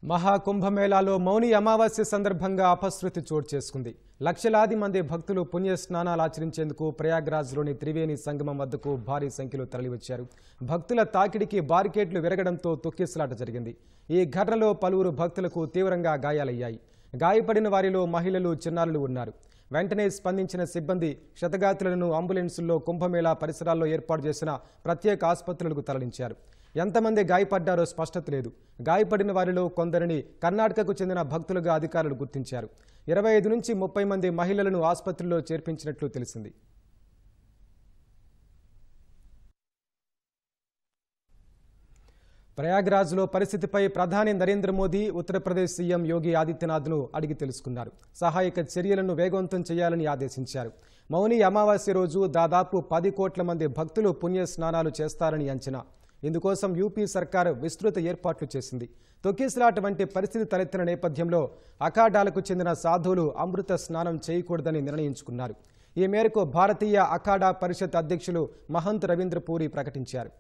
మహాకుంభమేళాలో మౌని అమావాస్య సందర్భంగా అపశృతి చోటు చేసుకుంది. లక్షలాది మంది భక్తులు పుణ్య స్నానాలు ఆచరించేందుకు ప్రయాగ్రాజ్లోని త్రివేణి సంగమం వద్దకు భారీ సంఖ్యలో తరలివచ్చారు. భక్తుల తాకిడికి బారికేడ్లు విరగడంతో తొక్కిసలాట జరిగింది. ఈ ఘటనలో పలువురు భక్తులకు తీవ్రంగా గాయాలయ్యాయి. గాయపడిన వారిలో మహిళలు, చిన్నారులు ఉన్నారు. వెంటనే స్పందించిన సిబ్బంది క్షతగాత్రులను అంబులెన్సుల్లో కుంభమేళా పరిసరాల్లో ఏర్పాటు చేసిన ప్రత్యేక ఆసుపత్రులకు తరలించారు. ఎంతమంది గాయపడ్డారో స్పష్టత లేదు. గాయపడిన వారిలో కొందరిని కర్ణాటకకు చెందిన భక్తులుగా అధికారులు గుర్తించారు. 25 నుంచి 30 మంది మహిళలను ఆసుపత్రిలో చేర్పించినట్లు తెలిసింది. ప్రయాగ్రాజ్లో పరిస్థితిపై ప్రధాని నరేంద్ర మోదీ ఉత్తరప్రదేశ్ సీఎం యోగి ఆదిత్యనాథ్ను అడిగి తెలుసుకున్నారు. సహాయక చర్యలను వేగవంతం చేయాలని ఆదేశించారు. మౌని అమావాస్య రోజు దాదాపు 10 కోట్ల మంది భక్తులు పుణ్య స్నానాలు చేస్తారని అంచనా. ఇందుకోసం యూపీ సర్కారు విస్తృత ఏర్పాట్లు చేసింది. తొక్కిసలాట వంటి పరిస్థితి తలెత్తిన నేపథ్యంలో అఖాడాలకు చెందిన సాధువులు అమృత స్నానం చేయకూడదని నిర్ణయించుకున్నారు. ఈ మేరకు భారతీయ అఖాడా పరిషత్ అధ్యక్షులు మహంత్ రవీంద్ర పూరి ప్రకటించారు.